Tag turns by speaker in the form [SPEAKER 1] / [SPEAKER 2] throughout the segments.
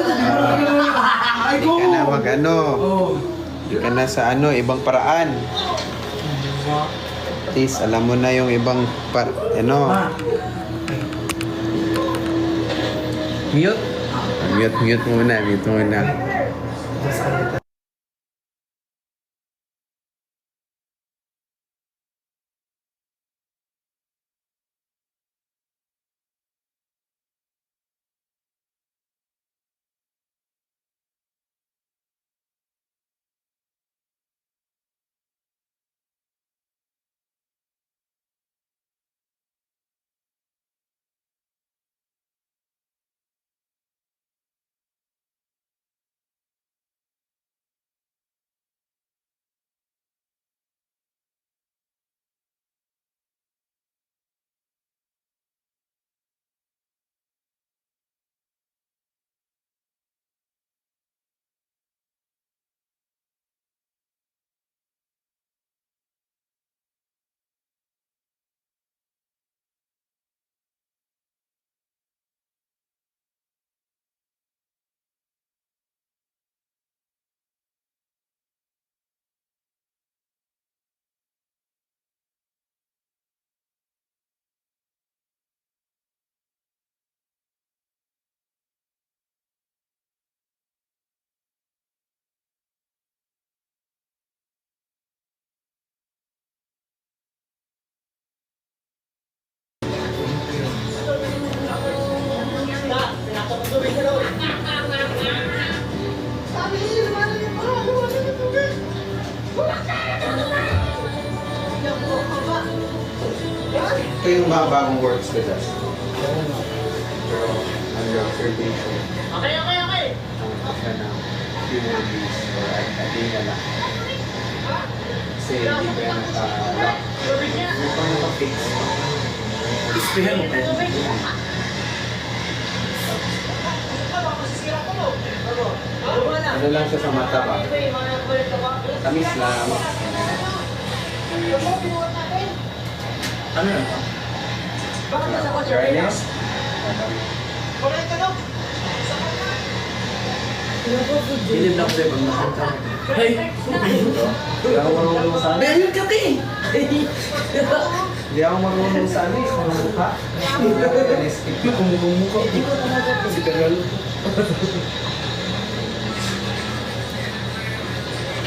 [SPEAKER 1] Hindi ka na mag-ano. Hindi ka na sa ibang paraan. At least, alam mo na yung ibang
[SPEAKER 2] Mute?
[SPEAKER 1] Mute muna. Ito yung mga bagong works with us. Pero under observation.
[SPEAKER 3] Okay.
[SPEAKER 1] Ang siya ng few more days or a day na lang. Kasi hindi pa yan naka-lock. Hindi pa naka-fix.
[SPEAKER 2] Isprihan mo kayo.
[SPEAKER 1] Ano lang siya sa mata ba? Tamis lang.
[SPEAKER 2] Ano yun?
[SPEAKER 1] Dryness?
[SPEAKER 2] Bilib na ko sa'yo pag nakanta. Hey!
[SPEAKER 1] Hindi ako marunong sa
[SPEAKER 2] Meron ka ti!
[SPEAKER 1] Hindi ako marunong sa sa mukha.
[SPEAKER 2] Kumukha. Si Carol.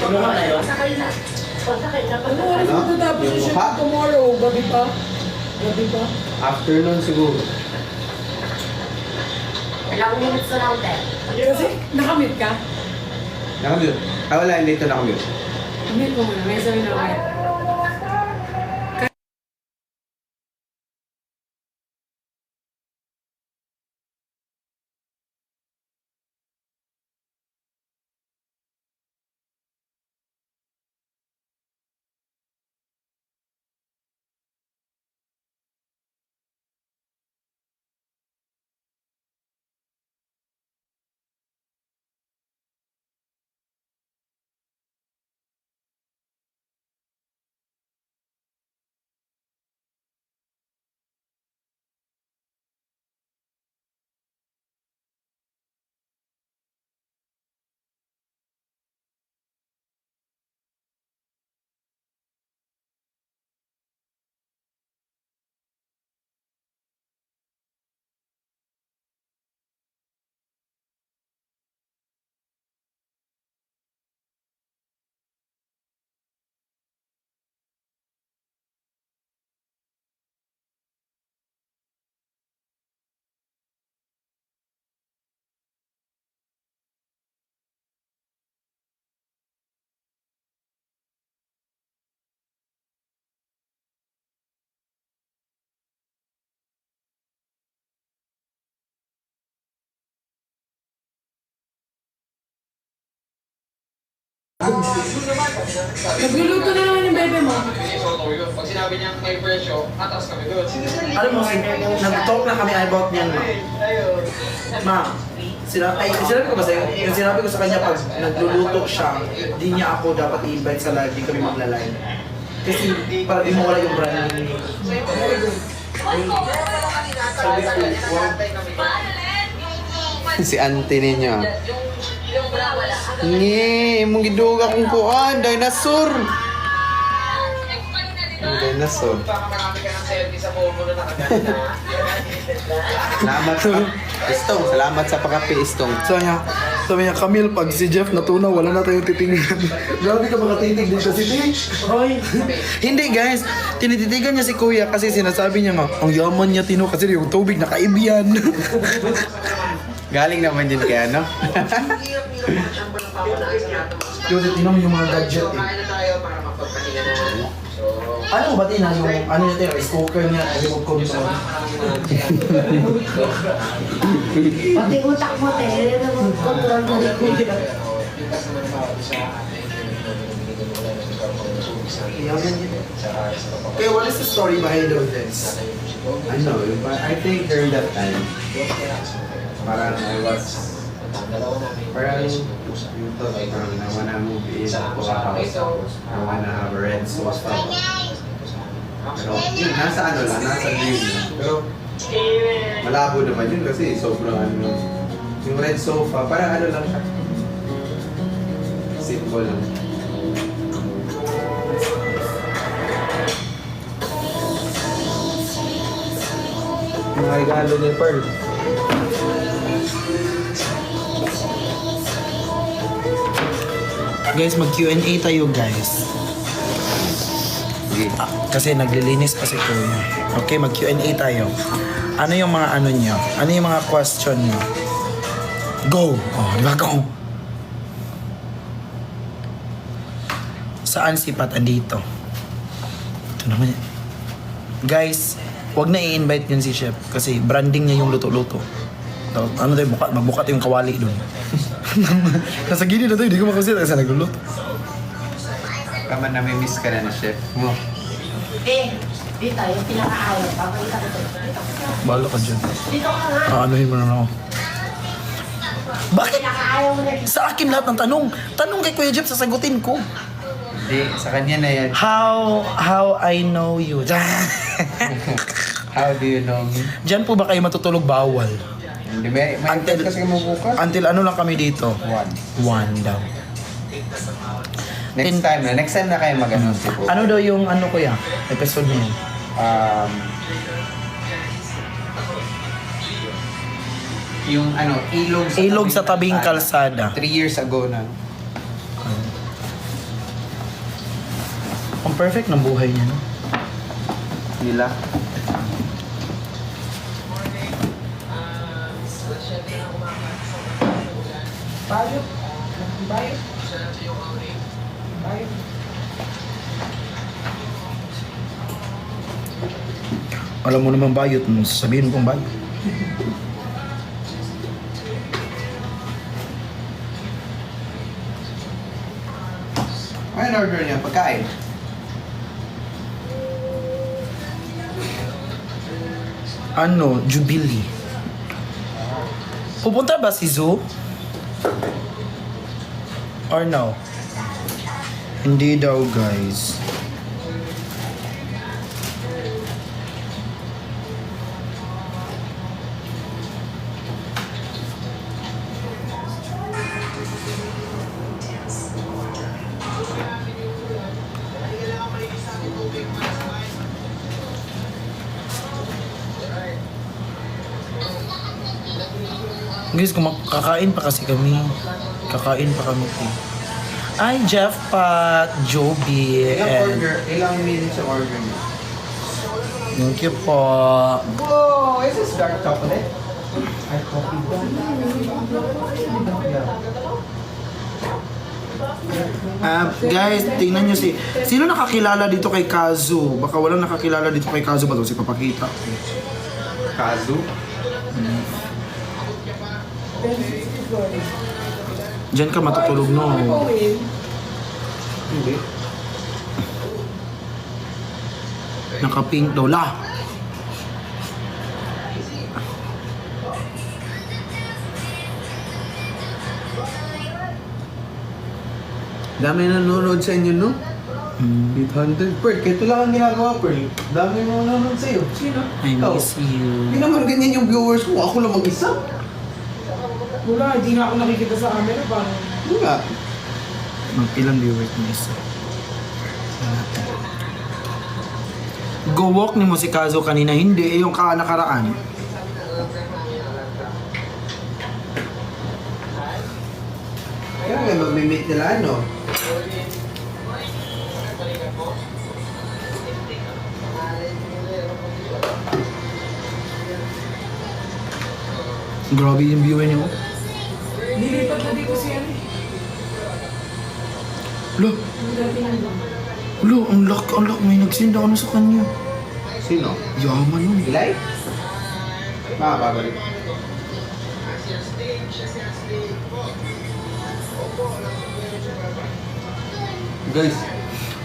[SPEAKER 2] Ano ka na yun?
[SPEAKER 4] Ano oras mo tatapos yung shoot tomorrow? Gabi pa?
[SPEAKER 1] Afternoon siguro.
[SPEAKER 3] Ilang minutes na lang, te.
[SPEAKER 4] Kasi nakamit ka?
[SPEAKER 1] Nakamute. Wala, hindi ito nakamute.
[SPEAKER 4] Kamit mo muna. May sabi na kaya. Nagluluto na naman yung bebe mo.
[SPEAKER 5] Pag sinabi niya may presyo, atas kami doon.
[SPEAKER 2] Alam mo, nag-talk na kami about niyan, ma. Sinabi ko ba sa'yo? Yung sinabi ko sa kanya pag nagluluto siya, di niya ako dapat i-invite sa live, di kami magla-live. Kasi para di mawala yung brand name. Sabi ko,
[SPEAKER 1] Si auntie ninyo.
[SPEAKER 5] Yung wala.
[SPEAKER 1] Nge, mong giduga kong kuan, dinosaur. Ang dinosaur.
[SPEAKER 5] Baka marami ka ng selfie sa phone mo na nakaganda.
[SPEAKER 1] Salamat sa Istong, salamat sa pakapi Istong.
[SPEAKER 2] Sabi niya, Camille, pag si Jeff natunaw, wala na tayong titingnan. Grabe ka makatitig din kasi, Hoy. Hindi guys, tinititigan niya si Kuya kasi sinasabi niya nga, ang yaman niya Tino kasi yung tubig nakaibiyan.
[SPEAKER 1] Galing naman yun kaya, no?
[SPEAKER 2] Yung Tino yung mga gadget eh.
[SPEAKER 5] Kain na tayo para mapagpahinga na. So,
[SPEAKER 2] Ano ba Tina, yung ano niya rice cooker niya, remote control.
[SPEAKER 3] Pati utak mo, te. Control mo rin ko.
[SPEAKER 2] Okay, what is the story behind all this?
[SPEAKER 1] I know, but I think during that time, parang I was, parang yung thought, parang I wanna move in to a house, I wanna have a red sofa. Pero yun, nasa ano lang, nasa dream lang. Pero malabo naman yun kasi sobrang ano, yung red sofa, parang ano lang siya. Simple lang. Mga regalo ni Pearl.
[SPEAKER 2] Guys, mag Q&A tayo guys. Kasi naglilinis pa si Kuya. Okay, mag Q&A tayo. Ano yung mga ano niyo? Ano yung mga question niyo? Go! Oh, di ba? Go! Saan si Pat andito? Ito naman yan. Guys, wag na i-invite yun si Chef kasi branding niya yung luto-luto. Ano tayo, magbukat yung kawali doon. Nasa gilid na tayo, hindi ko makasita kasi nagluluto.
[SPEAKER 1] Kaman nami-miss ka na na chef mo.
[SPEAKER 3] Di tayo, pinakaayaw. Papalita ko tayo.
[SPEAKER 2] Bahala ka dyan.
[SPEAKER 3] Dito ka nga.
[SPEAKER 2] Anuhin mo na ako. Bakit?
[SPEAKER 3] Pinakaayaw mo na.
[SPEAKER 2] Sa akin lahat ng tanong. Tanong kay Kuya Jeff, sasagutin ko.
[SPEAKER 1] Hindi, sa kanya na yan.
[SPEAKER 2] How I know you.
[SPEAKER 1] How do you know me?
[SPEAKER 2] Diyan po ba kayo matutulog bawal?
[SPEAKER 1] Hindi, may
[SPEAKER 2] Until-
[SPEAKER 1] kasi mo bukas.
[SPEAKER 2] Until ano lang kami dito?
[SPEAKER 1] One.
[SPEAKER 2] One daw.
[SPEAKER 1] Next time na kayo mag-ano siguro.
[SPEAKER 2] Ano daw yung ano Kuya? Episode na yun?
[SPEAKER 1] Yung ano,
[SPEAKER 2] Ilog sa tabing kalsada.
[SPEAKER 1] 3 years ago na.
[SPEAKER 2] Ang perfect ng buhay niya, no?
[SPEAKER 1] Nila.
[SPEAKER 4] Bayo. Bayo. Bayo.
[SPEAKER 2] Alam mo naman bayot, sasabihin mo pong bayot.
[SPEAKER 1] Ano order niya? Pagkain?
[SPEAKER 2] Ano? Jubilee. Pupunta ba si Zoo? Or no? Hindi daw, guys. Guys, kakain pa kasi kami. Kakain pa kami. Ay, Jeff Pat, Joby, and...
[SPEAKER 1] Ilang minutes yung order niya?
[SPEAKER 2] Thank you po.
[SPEAKER 1] Whoa! Is this dark chocolate? I coffee
[SPEAKER 2] Guys, tingnan nyo si... Sino nakakilala dito kay Kazu? Baka walang nakakilala dito kay Kazu ba ito? Si Papakita.
[SPEAKER 1] Kazu?
[SPEAKER 2] Diyan ka matutulog, no?
[SPEAKER 1] Hindi.
[SPEAKER 2] Naka-pink daw. La!
[SPEAKER 1] Dami nanonood sa inyo, no? 800 per. Kaya ito lang ang ginagawa, per. Dami mo nanonood sa'yo. Sino?
[SPEAKER 2] I
[SPEAKER 1] Ikaw.
[SPEAKER 2] miss you.
[SPEAKER 1] Hindi naman ganyan yung viewers ko. Ako lang mag-isa.
[SPEAKER 4] Wala, hindi na ako nakikita sa camera. Parang,
[SPEAKER 1] Nga.
[SPEAKER 2] Ilang viewers mo isa? Go walk ni mo si Kazo kanina, hindi. Yung nakaraan.
[SPEAKER 1] Kaya nga mag-meet nila ano.
[SPEAKER 2] Grabe yung viewer niyo.
[SPEAKER 4] lilipat na dito si ano.
[SPEAKER 2] Lo,
[SPEAKER 4] Yung dati nandun.
[SPEAKER 2] lo, ang lak, may nag-send ako na sa kanya.
[SPEAKER 1] Sino?
[SPEAKER 2] Yaman yun.
[SPEAKER 1] Ilay? Babalik. Guys,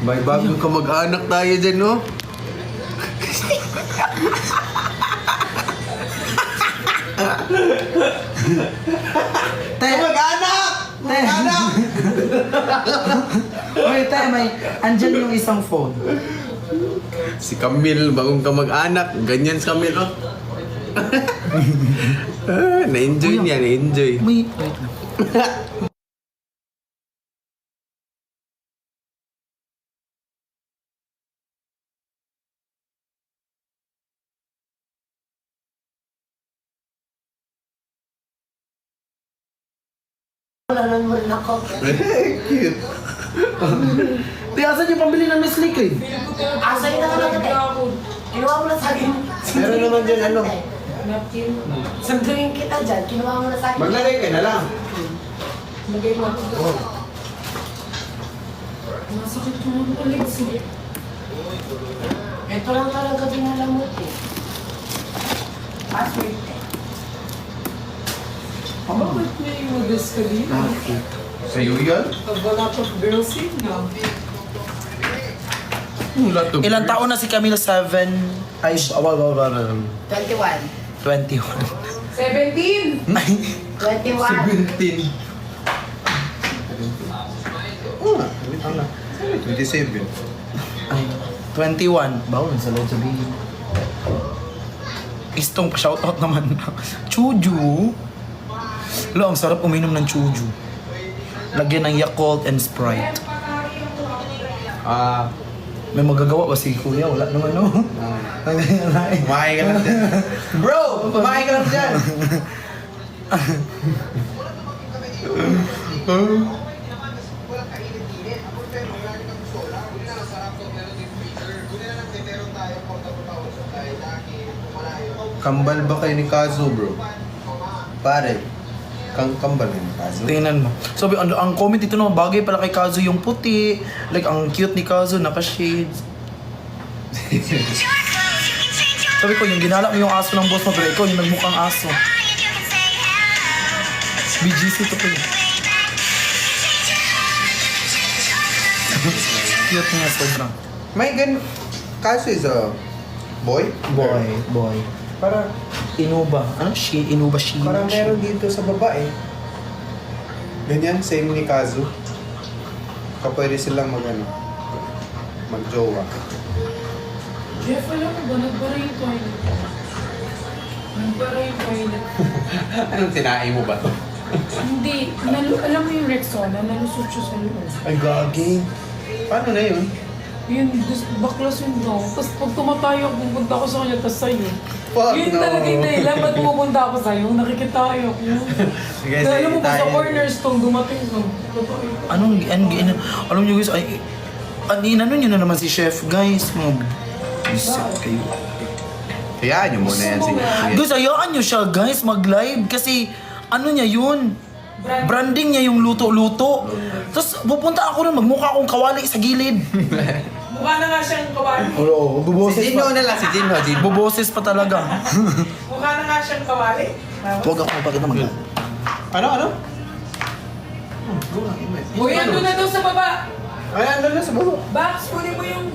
[SPEAKER 1] may bago ka mag-anak tayo dyan, no?
[SPEAKER 2] Te,
[SPEAKER 1] Mag-anak! Mag-anak!
[SPEAKER 2] Oy, te, may, andyan yung isang phone.
[SPEAKER 1] Si Camille, bagong ka mag-anak. Ganyan si Camille, oh. Na-enjoy niya, na-enjoy.
[SPEAKER 2] May, wait lang.
[SPEAKER 3] Wala nang mo rin ako.
[SPEAKER 1] Cute.
[SPEAKER 2] Te, asan yung pambili ng Nestle Crave?
[SPEAKER 3] Asay na lang kita. Kinuha mo na sa akin.
[SPEAKER 1] Meron naman dyan, ano?
[SPEAKER 4] Napkin.
[SPEAKER 3] Sanduin kita dyan. Kinuha mo na sa akin.
[SPEAKER 1] Maglagay ka na lang.
[SPEAKER 4] Lagay mo ako. Masakit yung mga legs eh.
[SPEAKER 3] Ito lang talaga pinalamot eh. Password eh.
[SPEAKER 4] Bakit may modest ka dito?
[SPEAKER 1] Sa'yo yan?
[SPEAKER 4] Pag wala pa girls in na.
[SPEAKER 2] Ilang taon na si Camila? 7? Ay,
[SPEAKER 3] 21.
[SPEAKER 2] 21.
[SPEAKER 4] 17!
[SPEAKER 2] Ay,
[SPEAKER 3] 21.
[SPEAKER 1] 17. Oo nga, wait lang. 27.
[SPEAKER 2] ay, 21. Bawal sa loob sabihin. Istong pa-shoutout naman. Chuju. Lo, ang sarap uminom ng chuju. Lagyan ng Yakult and Sprite. May magagawa ba si Kuya? Wala naman, no?
[SPEAKER 1] Kumain ka lang dyan. Bro! Kumain ka lang dyan! Kambal ba kayo ni Kazo, bro? Pare, kambal kayo ni Kazo?
[SPEAKER 2] Tingnan mo. Sabi, ang comment dito naman, bagay pala kay Kazo yung puti. Like, ang cute ni Kazo, naka-shades. Sabi ko, yung ginala mo yung aso ng boss mo, pero ikaw yung nagmukhang aso. BGC to po yun. Cute niya, sobrang.
[SPEAKER 1] May Kazo is a boy?
[SPEAKER 2] Boy.
[SPEAKER 1] Para,
[SPEAKER 2] Inuba. Ano? Inuba she.
[SPEAKER 1] parang meron dito sa babae. Ganyan, same ni Kazo. Kapwede silang mag-jowa.
[SPEAKER 4] Jeff, alam mo ba? Nagbara yung toilet. Nagbara yung toilet.
[SPEAKER 1] Anong tinae mo ba to?
[SPEAKER 4] Hindi. Alam mo yung Rexona, nalusot siya sa loob.
[SPEAKER 1] Ay, gagi. Paano na yun?
[SPEAKER 4] Yun, baklas yun daw. Tapos pag tumatayo, pupunta ako sa kanya, tapos sa'yo.
[SPEAKER 1] Fuck
[SPEAKER 4] Yun
[SPEAKER 1] no.
[SPEAKER 4] talaga yung dahilan, ba't pupunta ako sa'yo? Nakikitayo ko.
[SPEAKER 1] Sige,
[SPEAKER 4] Dahil alam mo ba sa
[SPEAKER 1] tayo.
[SPEAKER 4] cornerstone, dumating ko.
[SPEAKER 2] Alam nyo guys, ay, inano nyo na naman si Chef, guys. Isip kayo.
[SPEAKER 1] Hayaan nyo muna yan si Kuya.
[SPEAKER 2] Guys, ayaan nyo siya, guys, mag-live. Kasi, ano niya yun? Branding niya yung luto-luto. Tapos, pupunta ako rin, magmukha akong kawali sa gilid.
[SPEAKER 4] Mukha na nga siyang kawali.
[SPEAKER 2] Oo,
[SPEAKER 1] Si
[SPEAKER 2] buboses
[SPEAKER 1] Jinho
[SPEAKER 2] pa.
[SPEAKER 1] na lang, si Jinho.
[SPEAKER 2] Buboses pa talaga.
[SPEAKER 4] Mukha na nga siyang kawali.
[SPEAKER 2] Huwag ako magpakita mag
[SPEAKER 1] Ano?
[SPEAKER 4] Uy, ando na daw sa baba.
[SPEAKER 1] Ay, ano na sa baba?
[SPEAKER 4] Bax, kunin mo yung...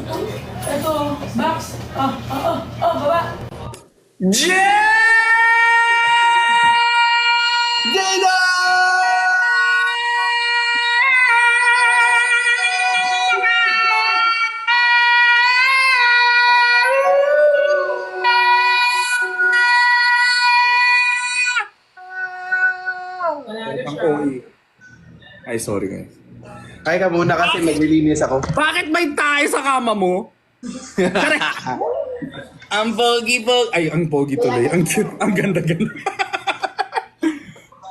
[SPEAKER 4] Ito, Bax. Baba.
[SPEAKER 1] Jada!
[SPEAKER 4] Panalo
[SPEAKER 6] Ang
[SPEAKER 4] siya.
[SPEAKER 6] OE. Ay, sorry guys.
[SPEAKER 1] Kaya ka muna kasi maglilinis ako.
[SPEAKER 6] Bakit may tayo sa kama mo? Ang pogi-pogi. Ay, ang pogi tuloy. Ang cute. Ang ganda-ganda.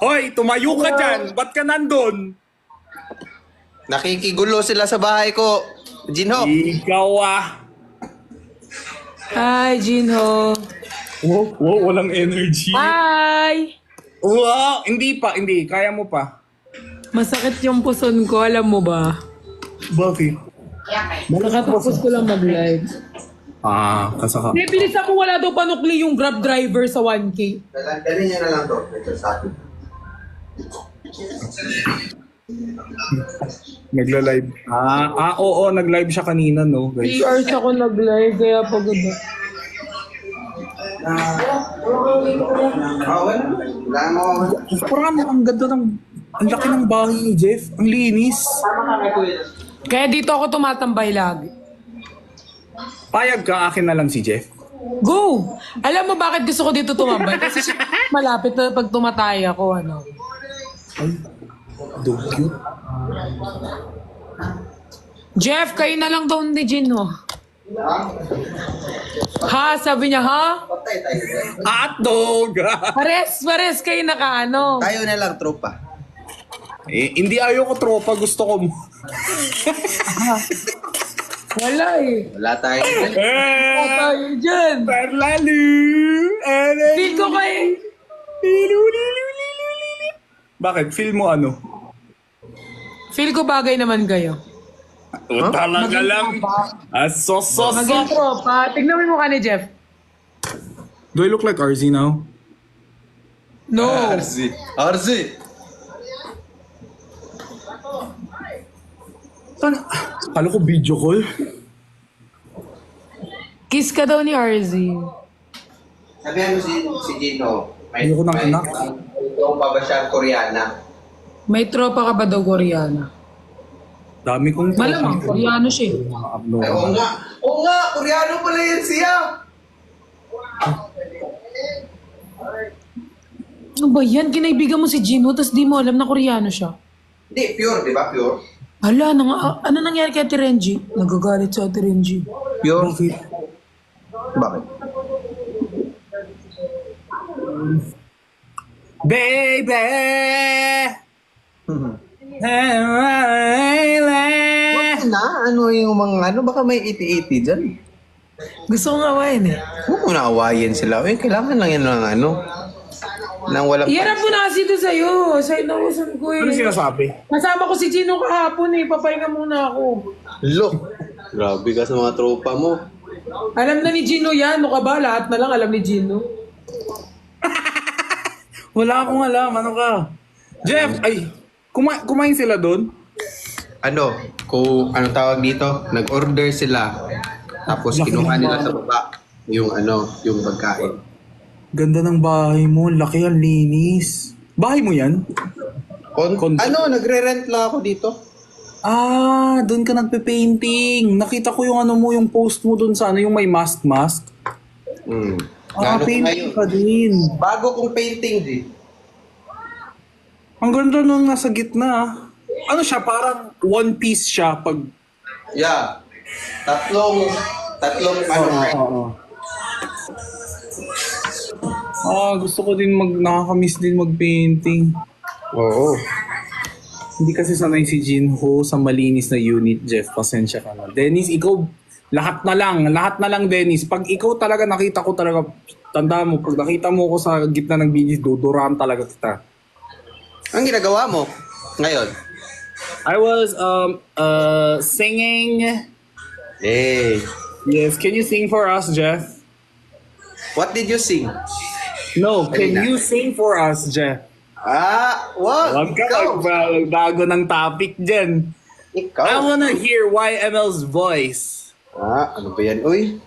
[SPEAKER 6] Hoy, tumayo ka dyan. Ba't ka nandun?
[SPEAKER 1] Nakikigulo sila sa bahay ko. Jinho.
[SPEAKER 6] Ikaw ah.
[SPEAKER 7] Hi, Jinho.
[SPEAKER 6] Wow, walang energy.
[SPEAKER 7] Hi!
[SPEAKER 6] Wow, hindi pa, hindi. Kaya mo pa.
[SPEAKER 7] Masakit yung puson ko, alam mo ba?
[SPEAKER 6] Bakit?
[SPEAKER 7] Nakatapos ko lang mag-live.
[SPEAKER 6] Ah, kasaka.
[SPEAKER 7] Hindi, bilisan mo, wala daw panukli yung Grab driver sa 1K.
[SPEAKER 1] Dali niya na lang to. Ito sa akin.
[SPEAKER 6] Nagla-live. Oo, nag-live siya kanina, no?
[SPEAKER 7] 3
[SPEAKER 6] Guys.
[SPEAKER 7] hours ako nag-live, kaya pagod na.
[SPEAKER 1] Wala. Wala mo.
[SPEAKER 6] Parang ang ganda ng... Ang laki ng bahay ni Jeff. Ang linis.
[SPEAKER 7] Kaya dito ako tumatambay lagi.
[SPEAKER 6] Payag ka, akin na lang si Jeff.
[SPEAKER 7] Go! Alam mo bakit gusto ko dito tumambay? Kasi siya malapit na pag tumatay ako, ano.
[SPEAKER 6] Cute.
[SPEAKER 7] Jeff, kayo na lang daw ni Jinho. Ha? Sabi niya, ha?
[SPEAKER 6] Hotdog!
[SPEAKER 7] Pares, kayo na ka, ano.
[SPEAKER 1] Tayo na lang, tropa.
[SPEAKER 6] Hindi ayaw ko tropa, gusto ko mo.
[SPEAKER 7] Wala eh.
[SPEAKER 1] Wala tayo.
[SPEAKER 7] Wala tayo dyan.
[SPEAKER 6] Parlalu!
[SPEAKER 7] Feel ko kayo.
[SPEAKER 6] Bakit? Feel mo ano?
[SPEAKER 7] Feel ko bagay naman kayo.
[SPEAKER 6] Talaga lang.
[SPEAKER 7] Maging tropa. Tignan mo yung mukha ni Jeff.
[SPEAKER 6] Do I look like RZ now?
[SPEAKER 7] No.
[SPEAKER 1] Arzi.
[SPEAKER 6] Kala ko video call.
[SPEAKER 7] Kiss ka daw ni RZ.
[SPEAKER 1] Sabihan mo si Jinho.
[SPEAKER 6] Ayoko ng anak.
[SPEAKER 1] Yung pa ba siya Koreana?
[SPEAKER 7] May tropa ka ba daw, Koreana?
[SPEAKER 6] Dami kong
[SPEAKER 7] Malamang, Koreano siya eh.
[SPEAKER 1] Ay, oo nga. Oo nga, Koreano pala yan siya.
[SPEAKER 7] Ano ba yan? Kinaibigan mo si Jinho, tapos di mo alam na Koreano siya.
[SPEAKER 1] Hindi, pure, di ba? Pure.
[SPEAKER 7] Hala, ano nangyari kay Ate Renji? Nagagalit sa Ate Renji.
[SPEAKER 1] Pure. Bakit?
[SPEAKER 6] Baby!
[SPEAKER 1] Wag na, ano yung mga ano, baka may iti-iti dyan.
[SPEAKER 7] Gusto ko nga awayin eh.
[SPEAKER 1] Huwag mo na awayin sila. Eh, kailangan lang yan ng ano. Nang walang
[SPEAKER 7] Iharap mo na kasi ito sa'yo. Sa inausan ko eh.
[SPEAKER 6] Ano sinasabi?
[SPEAKER 7] Kasama ko si Jinho kahapon eh. Papahinga muna ako.
[SPEAKER 1] Lo, grabe ka sa mga tropa mo.
[SPEAKER 7] Alam na ni Jinho yan. Ano ka ba? Lahat na lang alam ni Jinho.
[SPEAKER 6] Wala akong alam. Ano ka? Jeff, ay, kumain sila doon?
[SPEAKER 1] Ano, kung ano tawag dito, nag-order sila. Tapos kinuha nila sa baba yung ano, yung pagkain.
[SPEAKER 6] Ganda ng bahay mo. Laki, ang linis. Bahay mo yan? Condo.
[SPEAKER 1] Ano, nagre-rent lang ako dito.
[SPEAKER 6] Ah, doon ka nagpe-painting. Nakita ko yung ano mo, yung post mo doon sa ano, yung may mask.
[SPEAKER 1] Mm.
[SPEAKER 6] Ah,
[SPEAKER 1] Gano ko
[SPEAKER 6] painting
[SPEAKER 1] ngayon?
[SPEAKER 6] ka din.
[SPEAKER 1] Bago kong painting, di.
[SPEAKER 6] Ang ganda nung nasa gitna. Ah. Ano siya, parang one piece siya pag...
[SPEAKER 1] Yeah. Tatlong ano.
[SPEAKER 6] Gusto ko din nakakamiss din mag-painting.
[SPEAKER 1] Oo.
[SPEAKER 6] Hindi kasi sanay si Jinho sa malinis na unit, Jeff. Pasensya ka na. Dennis, ikaw, lahat na lang, Dennis. Pag ikaw talaga nakita ko talaga, tanda mo, pag nakita mo ko sa gitna ng bilis, duduraan talaga kita.
[SPEAKER 1] Ang ginagawa mo ngayon?
[SPEAKER 6] I was singing.
[SPEAKER 1] Hey.
[SPEAKER 6] Yes, can you sing for us, Jeff?
[SPEAKER 1] What did you sing?
[SPEAKER 6] No, can
[SPEAKER 1] Dali na.
[SPEAKER 6] you sing for us, Jeff?
[SPEAKER 1] Wag.
[SPEAKER 6] Huwag ka
[SPEAKER 1] Ikaw.
[SPEAKER 6] magbago ng topic dyan.
[SPEAKER 1] Ikaw.
[SPEAKER 6] I wanna hear YML's voice.
[SPEAKER 1] Ano ba yan? Uy.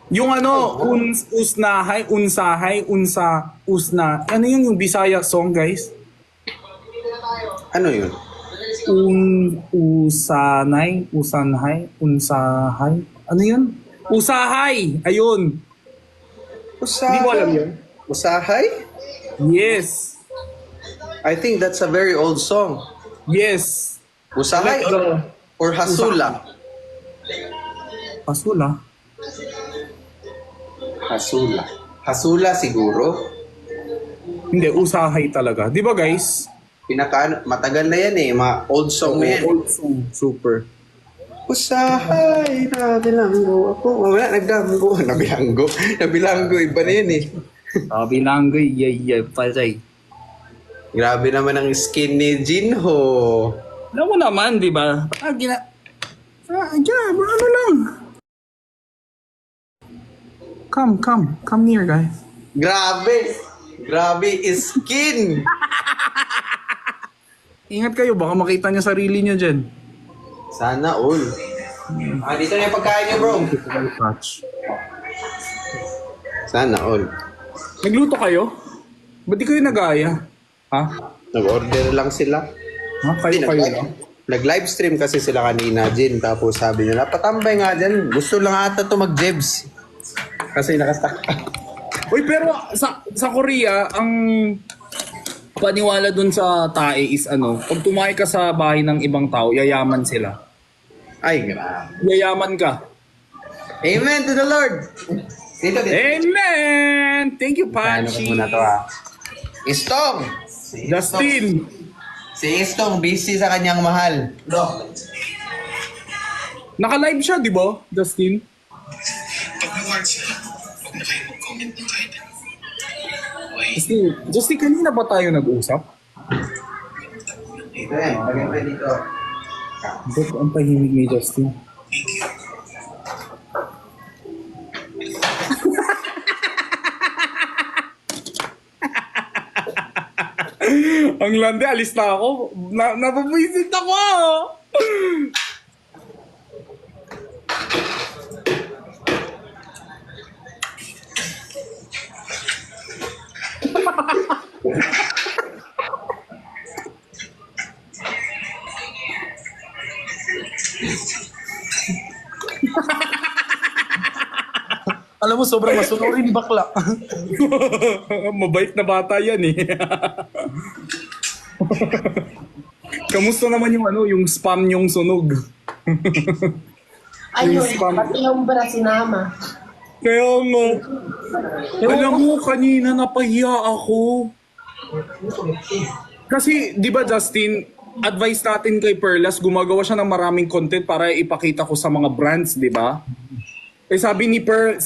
[SPEAKER 6] Yung ano, usnahay, usna. Ano yung Bisaya song, guys?
[SPEAKER 1] Ano yun?
[SPEAKER 6] Usanay, unsahay. Ano yun? Usahay! Ayun.
[SPEAKER 1] Usahay.
[SPEAKER 6] Hindi mo alam yun?
[SPEAKER 1] Usahay?
[SPEAKER 6] Yes.
[SPEAKER 1] I think that's a very old song.
[SPEAKER 6] Yes.
[SPEAKER 1] Usahay or Hasula?
[SPEAKER 6] Pasula.
[SPEAKER 1] Hasula. Hasula siguro.
[SPEAKER 6] Hindi, usahay talaga. Di ba guys?
[SPEAKER 1] Matagal na yan eh. Old song na yan.
[SPEAKER 6] Old song. Super.
[SPEAKER 1] Usahay na bilanggo ako. Wala, nagdamgo. Nabilanggo. Nabilanggo, iba na yan eh.
[SPEAKER 6] Sabi lang yay, patay.
[SPEAKER 1] Grabe naman ang skin ni Jinho.
[SPEAKER 6] Alam mo naman, di ba? Ano lang. Come near, guys.
[SPEAKER 1] Grabe. Grabe skin.
[SPEAKER 6] Ingat kayo, baka makita niyo sarili niyo dyan.
[SPEAKER 1] Sana all. Dito na yung pagkain niyo, bro. Sana all.
[SPEAKER 6] Nagluto kayo? Ba't di kayo nagaya? Ha?
[SPEAKER 1] Nag-order lang sila.
[SPEAKER 6] Ha? Kayo lang?
[SPEAKER 1] Nag-livestream kasi sila kanina, Jin. Tapos sabi nila, patambay nga dyan. Gusto lang ata to mag-jebs. Kasi nakastack.
[SPEAKER 6] Uy, pero sa Korea, ang paniwala dun sa tae is pag tumayo ka sa bahay ng ibang tao, yayaman sila.
[SPEAKER 1] Ay, grabe.
[SPEAKER 6] Yayaman ka.
[SPEAKER 1] Amen to the Lord. Dito.
[SPEAKER 6] Amen! Thank you,
[SPEAKER 1] Ano ko
[SPEAKER 6] Pachi.
[SPEAKER 1] muna to ha. Istong.
[SPEAKER 6] Justin.
[SPEAKER 1] Si Istong, busy sa kanyang mahal.
[SPEAKER 6] Naka-live siya, di ba, Justin? Justin, kanina ba tayo nag-usap?
[SPEAKER 1] Dito maganda dito.
[SPEAKER 6] Ba't ang tahimik ni Justin? Ang lande, alis na ako. Napabuisit ako!
[SPEAKER 2] Alam mo, sobrang masunurin ni bakla.
[SPEAKER 6] Mabait na bata yan eh. Kamusta naman yung spam yung sunog?
[SPEAKER 3] Ayun,
[SPEAKER 6] spam.
[SPEAKER 3] pati yung bra sinama.
[SPEAKER 6] Kaya nga. Alam mo, kanina napahiya ako. Kasi, di ba Justin, advice natin kay Perlas, gumagawa siya ng maraming content para ipakita ko sa mga brands, di ba? Eh sabi ni Pearl,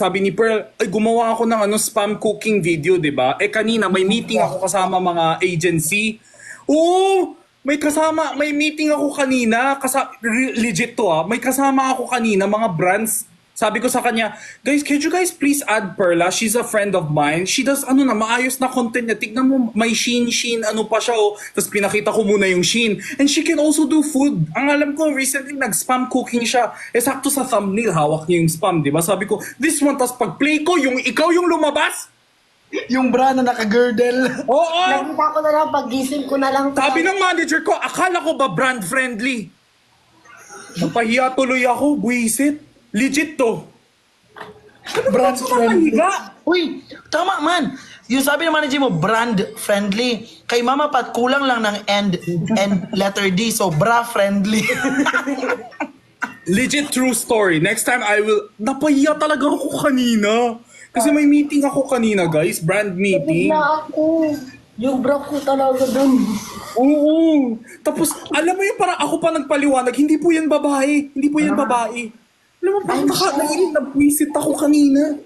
[SPEAKER 6] ay gumawa ako ng spam cooking video, 'di ba? Eh kanina may meeting ako kasama mga agency. Oo, may meeting ako kanina, legit to may kasama ako kanina mga brands. Sabi ko sa kanya, guys, could you guys please add Perla? She's a friend of mine. She does maayos na content niya. Tignan mo, may Shein, pa siya Tapos pinakita ko muna yung Shein. And she can also do food. Ang alam ko, recently nag-spam cooking siya. Eh sakto sa thumbnail, hawak niya yung spam, di ba? Sabi ko, this one, tas pag-play ko, ikaw yung lumabas?
[SPEAKER 2] Yung bra na naka-girdle.
[SPEAKER 6] Oo!
[SPEAKER 3] Nakita ko na lang, pag-gising ko na lang.
[SPEAKER 6] Sabi ng manager ko, akala ko ba brand friendly? Napahiya tuloy ako, buisit. Legit to.
[SPEAKER 2] Brand friendly.
[SPEAKER 6] Higa.
[SPEAKER 2] Uy, tama man. Yung sabi ng manager mo, brand friendly. Kay Mama Pat, kulang lang ng end letter D. So, bra friendly.
[SPEAKER 6] Legit true story. Next time I will... Napahiya talaga ako kanina. Kasi may meeting ako kanina, guys. Brand meeting.
[SPEAKER 3] Bigla ako. Yung bra ko talaga dun.
[SPEAKER 6] Oo. Tapos, alam mo yung parang ako pa nagpaliwanag, hindi po yan babae. Hindi po yan babae. Alam mo, parang nag-visit ako kanina.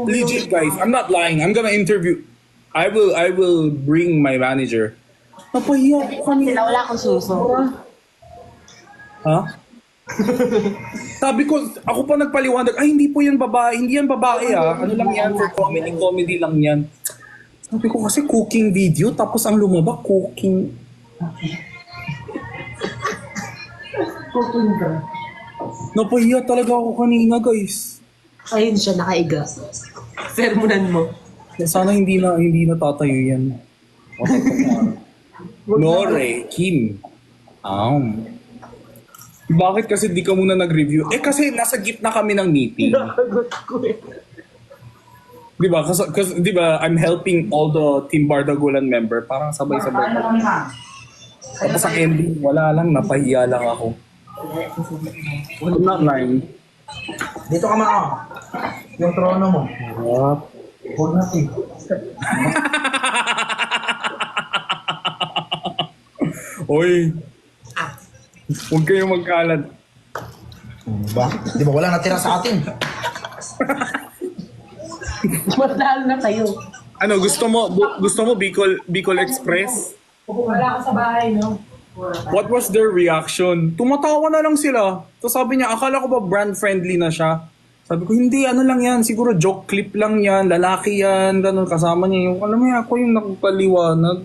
[SPEAKER 6] Legit, guys. I'm not lying. I'm gonna interview. I will bring my manager. Napahiya ako kanina.
[SPEAKER 3] Wala akong suso.
[SPEAKER 6] Ha? Sabi ko, ako pa nagpaliwanag, ay hindi po yan babae, hindi yan babae ano lang yan, for comedy lang yan. Sabi ko kasi cooking video, tapos ang lumabas, cooking.
[SPEAKER 3] Cooking bra.
[SPEAKER 6] Napahiya talaga ako kanina, guys.
[SPEAKER 3] Ayun siya, nakaiga. Sermonan mo.
[SPEAKER 6] Sana hindi na tatayo yan. Nore, Kim. Bakit kasi di ka muna nag-review? Eh kasi nasa gitna kami ng meeting. Di ba? Kasi di ba, I'm helping all the Team Bardagulan member. Parang sabay-sabay.
[SPEAKER 2] Kain na kami, ma.
[SPEAKER 6] Tapos ang ending, wala lang, napahiya lang ako. I'm not lying.
[SPEAKER 2] Dito ka, ma. Oh. Yung trono mo.
[SPEAKER 6] What?
[SPEAKER 2] Huwag natin.
[SPEAKER 6] Oy. Huwag kayong magkalat.
[SPEAKER 2] Ba? Di ba wala natira sa atin?
[SPEAKER 3] Matalo na kayo.
[SPEAKER 6] Ano, gusto mo Bicol Express?
[SPEAKER 4] Wala ka sa bahay, no?
[SPEAKER 6] What was their reaction? Tumatawa na lang sila. Tapos sabi niya, akala ko ba brand friendly na siya? Sabi ko, hindi, ano lang yan. Siguro joke clip lang yan. Lalaki yan. Ganun, kasama niya yung, alam mo yan, ako yung nakapaliwanag.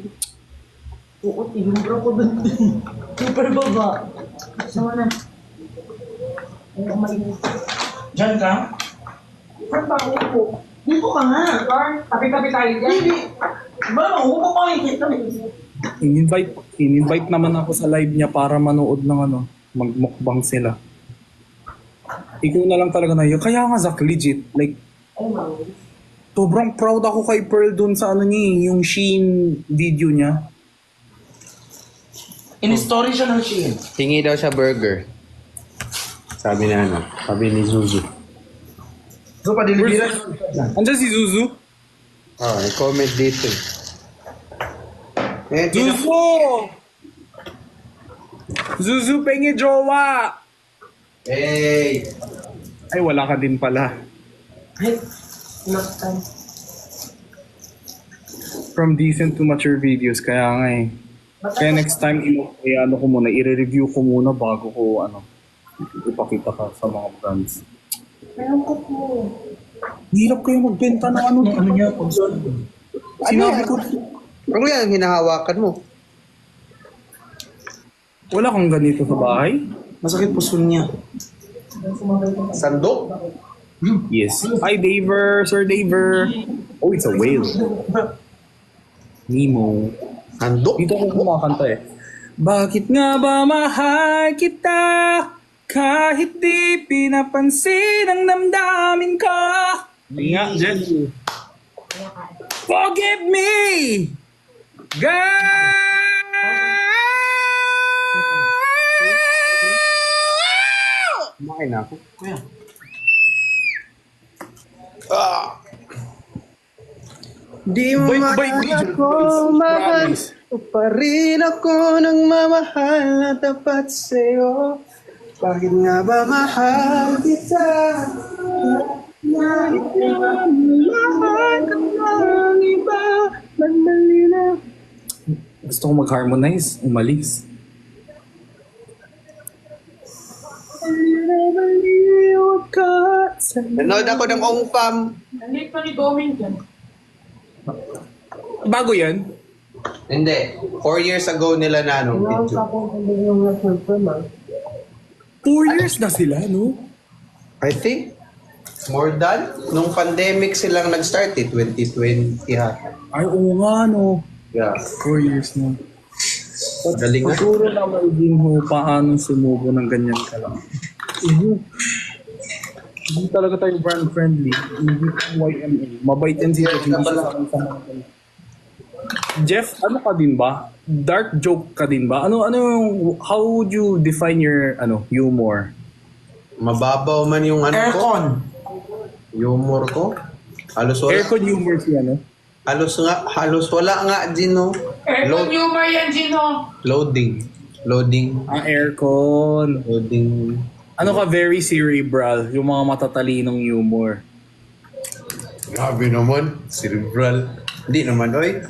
[SPEAKER 3] Oo, tinumbro ko dun. Super baba. Sama na. Ay, malinis.
[SPEAKER 2] Diyan ka?
[SPEAKER 3] Saan pa upo? Dito ka nga.
[SPEAKER 4] Tabi-tabi tayo dyan.
[SPEAKER 3] Ba, upo ka kita.
[SPEAKER 6] In-invite naman ako sa live niya para manood ng ano, magmukbang sila. Ikaw na lang talaga na yun. Kaya nga, Zach, legit. Like,
[SPEAKER 3] Ay, mami.
[SPEAKER 6] sobrang proud ako kay Pearl dun sa ano niya, yung Shein video niya.
[SPEAKER 2] In-story siya ng Shein.
[SPEAKER 1] Hingi daw siya burger. Sabi na ano, sabi ni Zuzu.
[SPEAKER 2] So, padilibiran.
[SPEAKER 6] Andiyan si Zuzu.
[SPEAKER 1] Oh, i-comment dito. Eh,
[SPEAKER 6] Zuzu! Zuzu, pengi jowa!
[SPEAKER 1] Hey!
[SPEAKER 6] Ay, wala ka din pala.
[SPEAKER 3] Ay, naktan.
[SPEAKER 6] From decent to mature videos, kaya nga eh. Kaya next time, ano ko muna, i-review ko muna bago ko, ano, ipakita ka sa mga brands.
[SPEAKER 3] Meron ko po.
[SPEAKER 6] Hirap kayo magbenta ng ano.
[SPEAKER 2] Ano niya? Console.
[SPEAKER 6] Sinabi ko,
[SPEAKER 1] Ano yan ang hinahawakan mo?
[SPEAKER 6] wala kang ganito sa bahay?
[SPEAKER 2] Masakit puso niya.
[SPEAKER 1] Sandok?
[SPEAKER 6] Yes. Hi, Daver! Sir Daver! Oh, it's a whale. Nemo.
[SPEAKER 1] Sandok?
[SPEAKER 6] Dito ako kumakanta eh. Bakit nga ba mahal kita? Kahit di pinapansin ang damdamin ko. Nga, Jen. Forgive me! God!
[SPEAKER 1] Kumain na ako.
[SPEAKER 2] Kuya.
[SPEAKER 1] Di mo ako mahal. Pa rin ako ng mamahal na tapat sa'yo. Bakit nga ba mahal kita? Bakit nga ba mahal ka ng iba? Nagmali na.
[SPEAKER 6] Gusto ko mag-harmonize, umalis.
[SPEAKER 1] Nanood ako ng Ongpam.
[SPEAKER 4] Nandito pa ni Goming dyan.
[SPEAKER 6] Bago yan?
[SPEAKER 1] Hindi. 4 years ago nila na ano,
[SPEAKER 3] Meron
[SPEAKER 1] video.
[SPEAKER 3] pa akong hindi yung nasa ma.
[SPEAKER 6] 4 years na sila, no?
[SPEAKER 1] I think more than nung pandemic silang nag-start eh, 2020 ha.
[SPEAKER 6] Ay, oo nga, no?
[SPEAKER 1] Yeah.
[SPEAKER 6] 4 years na.
[SPEAKER 1] Galing nga.
[SPEAKER 6] Siguro naman din ho paano sumubo ng ganyan ka lang. Hindi talaga tayo brand friendly. Hindi tayo YMA. Mabait yan si Jeff. Hindi siya sa akin sa mga ganyan. Jeff, ano ka din ba? Dark joke ka din ba? Ano yung, how would you define your humor?
[SPEAKER 1] Mababaw man yung ano ko.
[SPEAKER 2] Aircon.
[SPEAKER 1] Humor ko. Halos wala.
[SPEAKER 6] Aircon humor siya, no?
[SPEAKER 1] Halos wala nga din no.
[SPEAKER 4] Aircon humor yan, Gino.
[SPEAKER 1] Loading.
[SPEAKER 6] Aircon. Ano ka, very cerebral, yung mga matatalinong humor.
[SPEAKER 1] Grabe naman. Cerebral. Hindi naman, oy.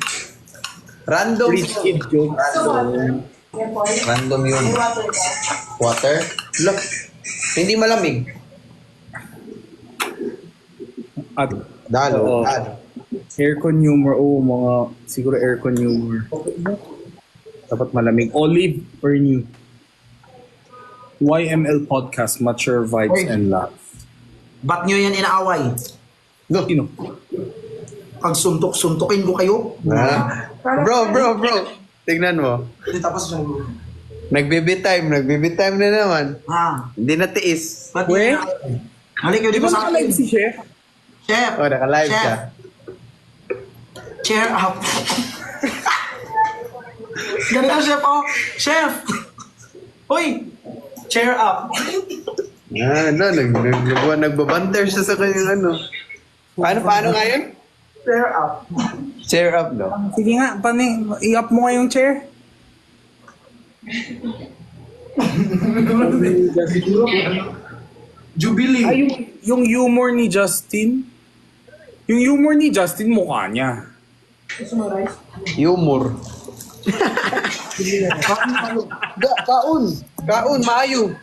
[SPEAKER 1] Random.
[SPEAKER 6] Rich kid joke.
[SPEAKER 1] Random yung water. Look. Hindi malamig.
[SPEAKER 6] At
[SPEAKER 1] Dalo.
[SPEAKER 6] Oo. Aircon humor, siguro aircon humor. Dapat malamig. Olive or new? YML Podcast, Mature Vibes and Laughs.
[SPEAKER 2] Ba't nyo yan inaaway?
[SPEAKER 1] Go.
[SPEAKER 6] Sino?
[SPEAKER 2] Pag suntok-suntokin ko kayo.
[SPEAKER 1] Ah. Bro. Tignan mo.
[SPEAKER 2] Tapos siya.
[SPEAKER 1] Nagbibi time na naman.
[SPEAKER 2] Ah.
[SPEAKER 1] Hindi na tiis.
[SPEAKER 2] Ba't
[SPEAKER 6] We?
[SPEAKER 2] nyo inaaway? Halik kayo
[SPEAKER 6] Di
[SPEAKER 2] dito
[SPEAKER 6] ba
[SPEAKER 2] sa
[SPEAKER 6] nakalive
[SPEAKER 2] akin.
[SPEAKER 6] si Chef?
[SPEAKER 2] Chef!
[SPEAKER 1] Oh, naka-live
[SPEAKER 2] Chef.
[SPEAKER 1] ka.
[SPEAKER 2] Cheer up! Ganito, Chef, oh! Chef! Uy! Cheer up!
[SPEAKER 1] Nagbabanter siya sa kanyang ano. Paano nga yun?
[SPEAKER 2] Cheer up!
[SPEAKER 1] Cheer up, no?
[SPEAKER 6] Sige nga, i-up mo nga yung chair.
[SPEAKER 2] Jubilee!
[SPEAKER 6] Ay, yung humor ni Justin. Yung humor ni Justin, mukha niya.
[SPEAKER 1] Humor. Kaon, maayo.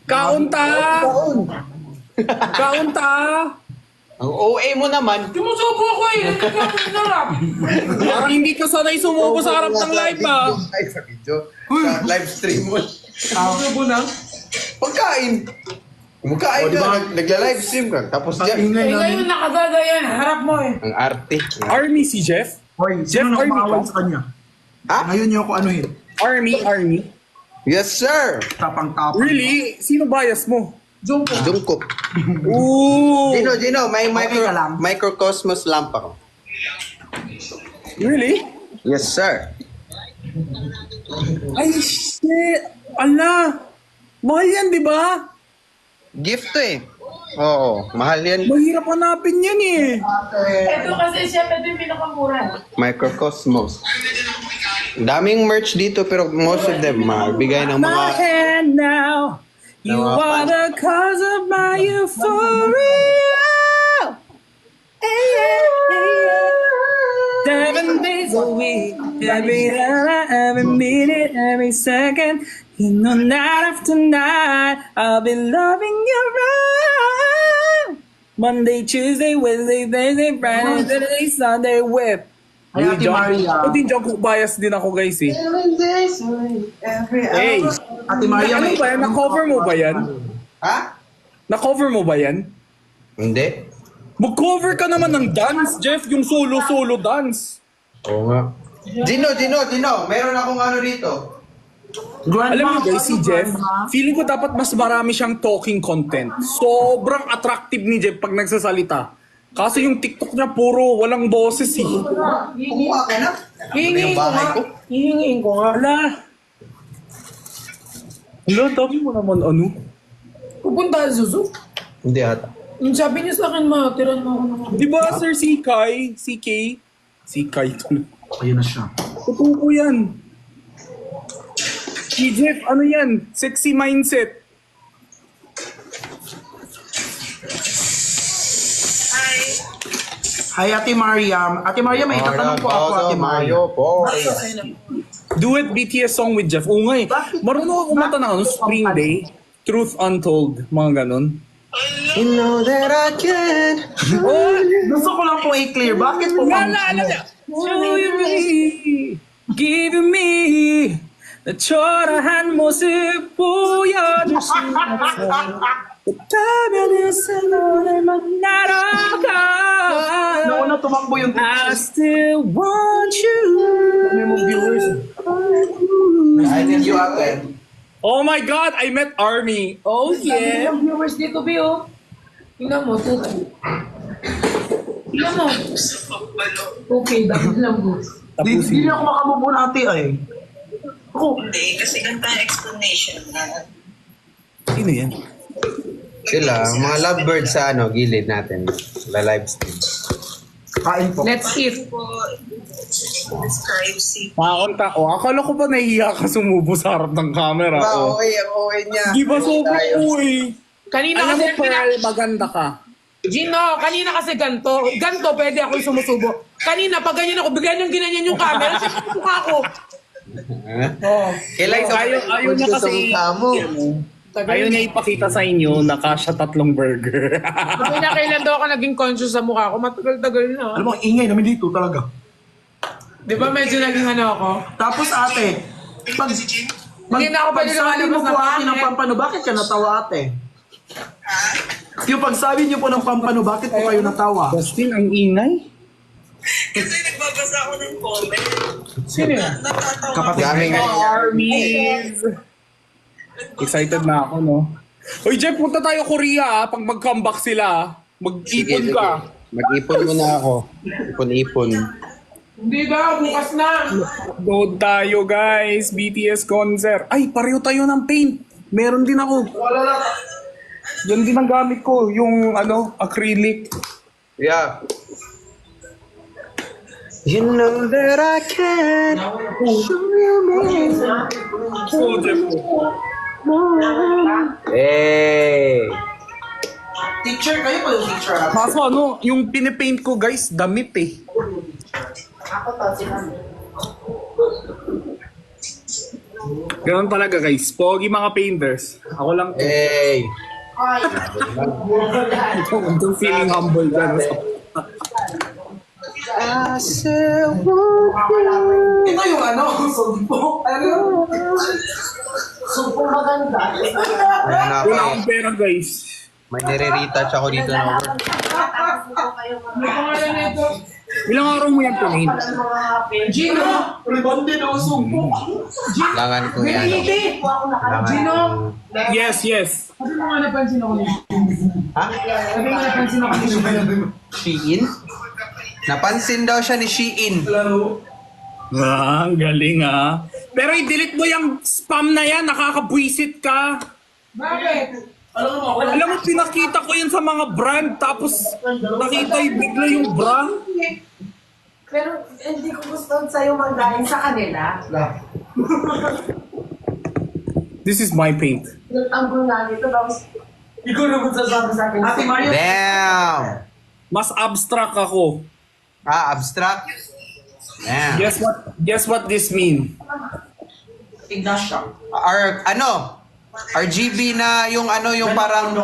[SPEAKER 6] Kaunta! Kaunta!
[SPEAKER 1] Ang OA mo naman.
[SPEAKER 7] Sumusubo ako eh. Nagkakasinarap.
[SPEAKER 6] Parang hindi ka sanay sumuko sa harap ng live ah.
[SPEAKER 1] Ay, sa video. Sa live stream mo.
[SPEAKER 7] Sumusubo na.
[SPEAKER 1] Pagkain. Magkain ka, nagla-live stream ka. Tapos dyan,
[SPEAKER 2] Ingay
[SPEAKER 7] Eh
[SPEAKER 2] namin.
[SPEAKER 7] ngayon nakagaga yan. Harap mo eh.
[SPEAKER 1] ang arte.
[SPEAKER 6] Army si Jeff?
[SPEAKER 2] Hoy,
[SPEAKER 6] Jeff
[SPEAKER 2] sino na
[SPEAKER 6] Army
[SPEAKER 2] kumawal
[SPEAKER 6] ka?
[SPEAKER 2] sa kanya?
[SPEAKER 1] Ha?
[SPEAKER 2] Ngayon niyo ako anuhin.
[SPEAKER 6] Army?
[SPEAKER 1] Yes, sir.
[SPEAKER 2] Tapang-tapang.
[SPEAKER 6] Really? Sino bias mo?
[SPEAKER 1] Jungkook.
[SPEAKER 6] Ooh!
[SPEAKER 1] Gino, may
[SPEAKER 2] Okay ka lang?
[SPEAKER 1] microcosmos lamp ako.
[SPEAKER 6] Really?
[SPEAKER 1] Yes, sir.
[SPEAKER 6] Ay, shit! Ala! Mahal yan, di ba?
[SPEAKER 1] Gift to eh. Oo, mahal yan.
[SPEAKER 6] Mahirap hanapin yan eh.
[SPEAKER 7] Ito kasi chef, ito yung pinakamura.
[SPEAKER 1] Microcosmos. Daming merch dito pero most of them bigay ng
[SPEAKER 6] My
[SPEAKER 1] mga
[SPEAKER 6] hand now. You
[SPEAKER 1] Mga
[SPEAKER 6] are the cause of my euphoria. Hey, yeah. 7 days a week, every hour, every minute, every second. You know, night after night, I'll be loving you right. Monday, Tuesday, Wednesday, Thursday, Friday, Saturday, Sunday, with.
[SPEAKER 2] Ay, Ate Maria.
[SPEAKER 6] Ito yung Jungkook bias din ako, guys eh. Hey!
[SPEAKER 2] Ate Maria,
[SPEAKER 6] Ano ba yan? Na-cover mo ba yan?
[SPEAKER 1] Ha?
[SPEAKER 6] Na-cover mo ba yan?
[SPEAKER 1] Hindi.
[SPEAKER 6] Mag-cover ka naman ng dance, Jeff, yung solo-solo dance.
[SPEAKER 1] Oo nga. Gino, meron akong ano dito.
[SPEAKER 2] Grandma,
[SPEAKER 6] Alam mo guys, si Jeff,
[SPEAKER 2] Grandma.
[SPEAKER 6] feeling ko dapat mas marami siyang talking content. Sobrang attractive ni Jeff pag nagsasalita. Kaso yung TikTok niya puro walang boses eh.
[SPEAKER 1] Kumuha ka na.
[SPEAKER 7] Hihingin ko nga. Hihingin ko nga.
[SPEAKER 6] Wala. Wala, dami mo naman ano.
[SPEAKER 7] Pupunta sa Suzu.
[SPEAKER 1] Hindi ata.
[SPEAKER 7] Yung sabi niya sa akin, tiran mo ako ng
[SPEAKER 6] Di ba, Sir CK? CK to.
[SPEAKER 2] Ayun na siya.
[SPEAKER 6] Totoo ko yan. Si Jeff, ano yan? Sexy mindset.
[SPEAKER 2] Hi, Ate Maria. Ate Maria, may itatanong po ako, Ate Maria.
[SPEAKER 6] Do it BTS song with Jeff. Oo nga eh. Marunong ako kumanta ng ano, Spring Day, Truth Untold, mga ganun.
[SPEAKER 1] You know that I can.
[SPEAKER 2] Gusto ko lang po i-clear. Bakit po
[SPEAKER 6] Alam niya. Show you me, give you me, 나 초라한 모습 보여주시면서 어쩌면은 너를 만나러 가
[SPEAKER 2] Nauna tumakbo yung
[SPEAKER 6] I still want you.
[SPEAKER 1] I think you ate.
[SPEAKER 6] Oh my God, I met Army. Oh yeah.
[SPEAKER 7] Yung viewers dito, Bio. Tingnan mo, tuki. Tingnan mo. Okay, dapat lang po.
[SPEAKER 2] Hindi ako makamubo natin ay. Ako,
[SPEAKER 8] Hindi, kasi ganda ang explanation na.
[SPEAKER 6] Sino yan?
[SPEAKER 1] Sila, mga lovebirds sa ano, gilid natin. La live stream.
[SPEAKER 2] kain po.
[SPEAKER 7] Let's eat.
[SPEAKER 8] Po, describe si
[SPEAKER 6] Makakonta ko. Akala ko pa nahihiya ka sumubo sa harap ng camera. Oh.
[SPEAKER 1] ang OA niya.
[SPEAKER 6] Di ba sobrang uwi?
[SPEAKER 7] Kanina
[SPEAKER 6] Alam mo,
[SPEAKER 7] kasi
[SPEAKER 6] Pearl, maganda ka.
[SPEAKER 7] Gino, kanina kasi ganto. Ganto, pwede ako sumusubo. Kanina, pag ganyan ako, bigyan yung ginanyan yung camera. Siya mukha ko. Oh.
[SPEAKER 1] Kailan
[SPEAKER 6] Ayaw niya kasi
[SPEAKER 1] mo.
[SPEAKER 6] ayaw niya ipakita sa inyo na kasya 3 burger.
[SPEAKER 7] Sabi niya, kailan daw ako naging conscious sa mukha ko? Matagal-tagal na.
[SPEAKER 2] Alam mo, ang ingay namin dito talaga.
[SPEAKER 7] Di ba medyo naging ano ako?
[SPEAKER 2] Tapos ate, pag
[SPEAKER 7] Hindi na ako pwede
[SPEAKER 2] pagsabi mo
[SPEAKER 7] lumalabas
[SPEAKER 2] po
[SPEAKER 7] ng
[SPEAKER 2] ate ng
[SPEAKER 7] pangit.
[SPEAKER 2] pampano, bakit ka natawa ate? Yung pagsabi niyo po ng pampano, bakit po kayo natawa?
[SPEAKER 6] Justin, ang ingay.
[SPEAKER 8] Kasi nagbabasa ako ng comment.
[SPEAKER 7] Sino yan?
[SPEAKER 8] Natatawa
[SPEAKER 2] Kapatid.
[SPEAKER 1] Daming
[SPEAKER 6] Armies! Excited na ako, no? Uy, Jeff, punta tayo Korea, pag mag-comeback sila. Mag-ipon ka.
[SPEAKER 1] Mag-ipon muna ako. Ipon-ipon.
[SPEAKER 7] Hindi daw, bukas na.
[SPEAKER 6] Doon tayo guys, BTS concert. Ay, pareho tayo ng paint. Meron din ako.
[SPEAKER 2] Wala lang.
[SPEAKER 6] Yan din ang gamit ko, yung acrylic.
[SPEAKER 1] Yeah. You know that I can show you
[SPEAKER 6] So, Jeff,
[SPEAKER 1] Hey!
[SPEAKER 2] Teacher, kayo pa yung teacher ha?
[SPEAKER 6] kaso yung pinipaint ko guys, damit eh.
[SPEAKER 3] Ako to, si Mami.
[SPEAKER 6] Ganun talaga guys, pogi mga painters. Ako lang to.
[SPEAKER 1] Hey!
[SPEAKER 3] Ay,
[SPEAKER 6] Itong feeling humble dyan.
[SPEAKER 2] Ito yung sugpo.
[SPEAKER 3] sumpong maganda.
[SPEAKER 1] Ayan ako.
[SPEAKER 6] Wala akong pera guys.
[SPEAKER 1] May nire-retouch ako dito na work.
[SPEAKER 7] May pangalan na ito.
[SPEAKER 6] Ilang araw mo yan pinaint?
[SPEAKER 7] Gino!
[SPEAKER 2] Rebonde daw sugpo.
[SPEAKER 1] Kailangan ko yan.
[SPEAKER 7] Hindi!
[SPEAKER 1] Kailangan
[SPEAKER 7] Gino!
[SPEAKER 1] ko-
[SPEAKER 6] Yes.
[SPEAKER 7] Sabi mo nga napansin ako niya.
[SPEAKER 1] Ha?
[SPEAKER 7] Sabi mo napansin ako niya.
[SPEAKER 1] Shein? Napansin daw siya ni Shein.
[SPEAKER 2] Laro.
[SPEAKER 6] Ang galing Pero i-delete mo yung spam na yan, nakakabwisit ka.
[SPEAKER 7] Bakit?
[SPEAKER 6] Alam mo, pinakita ko yan sa mga brand, tapos nakita yung bigla yung bra.
[SPEAKER 3] Pero hindi ko gusto sa'yo magaling sa kanila.
[SPEAKER 6] This is my paint.
[SPEAKER 3] Nagtanggol nga nito, tapos ikaw naman sasabi sa akin.
[SPEAKER 2] Ate Mario.
[SPEAKER 1] Damn!
[SPEAKER 6] Mas abstract ako.
[SPEAKER 1] Abstract? Damn.
[SPEAKER 6] Guess what this mean?
[SPEAKER 2] Ignacia.
[SPEAKER 1] RGB na yung yung parang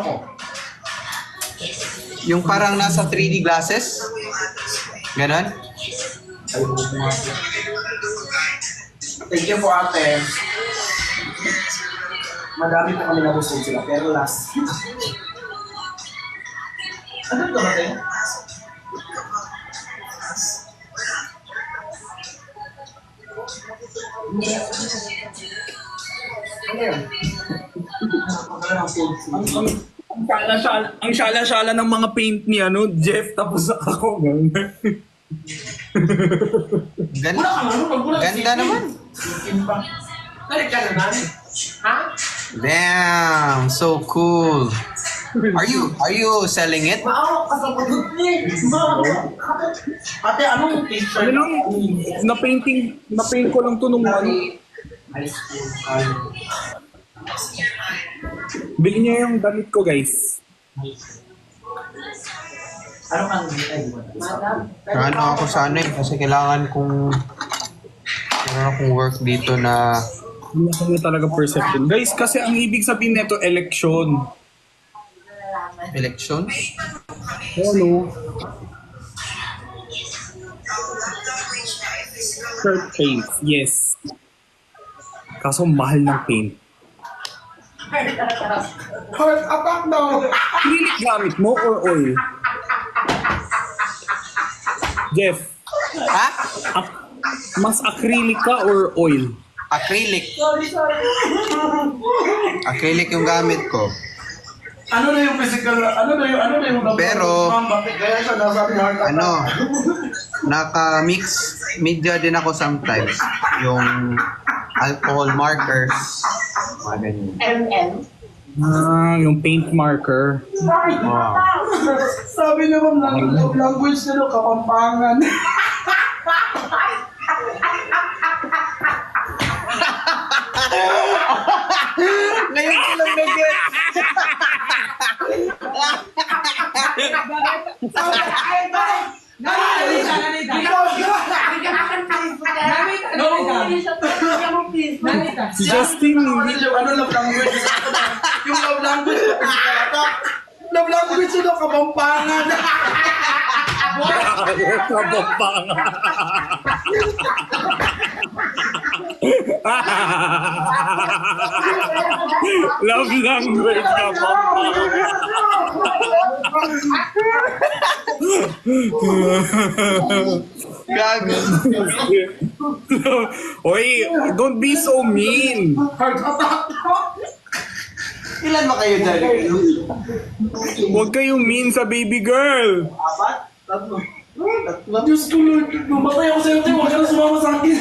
[SPEAKER 1] yung parang nasa 3D glasses. Ganon?
[SPEAKER 2] Thank you po ate. Madami po kami nabusog sila, pero last. Ano ba tayo? Ano yun?
[SPEAKER 6] Ang syala-syala ng mga paint ni Jeff, tapos ako.
[SPEAKER 1] Ganda naman.
[SPEAKER 2] Balik ka naman. Ha?
[SPEAKER 1] Damn, so cool. Are you selling it?
[SPEAKER 3] Maawa ka sa pagod niya.
[SPEAKER 2] Ate, anong teacher?
[SPEAKER 6] Na-paint ko lang to nung
[SPEAKER 2] High school.
[SPEAKER 6] Bili niya yung damit ko guys.
[SPEAKER 2] Ano kang
[SPEAKER 1] Ano ako sa kasi kailangan kong meron akong work dito na
[SPEAKER 6] Hindi ko na talaga perception. Guys, kasi ang ibig sabihin nito, election.
[SPEAKER 1] elections.
[SPEAKER 6] Shirt paint, yes. Kaso mahal ng paint.
[SPEAKER 2] Heart attack daw!
[SPEAKER 6] Acrylic gamit mo or oil? Jeff,
[SPEAKER 1] Ha?
[SPEAKER 6] mas acrylic ka or oil?
[SPEAKER 1] Acrylic. Acrylic yung gamit ko.
[SPEAKER 2] Ano na yung physical, ano na yung
[SPEAKER 1] Pero,
[SPEAKER 2] Ma'am, bakit kaya siya nasabi heart attack?
[SPEAKER 1] Naka-mix media din ako sometimes. Yung alcohol markers. Mga ganyan.
[SPEAKER 6] Yung paint marker.
[SPEAKER 1] Wow.
[SPEAKER 2] Sabi niya ma'am, language na Kapampangan.
[SPEAKER 1] Ngayon ko lang nag-get.
[SPEAKER 6] Si Justin, hindi.
[SPEAKER 2] Ano love language? Yung love language na physical attack. Love language na Kapampangan.
[SPEAKER 6] Kapampangan. Love language kapampangan.
[SPEAKER 1] Gago.
[SPEAKER 6] Oy, don't be so mean.
[SPEAKER 2] Heart attack.
[SPEAKER 1] Ilan ba kayo dyan?
[SPEAKER 6] Huwag kayong mean sa baby girl.
[SPEAKER 1] Apat? Tatlo.
[SPEAKER 2] Diyos ko, Lord, mamatay ako sa'yo, huwag ka na sumama sa akin.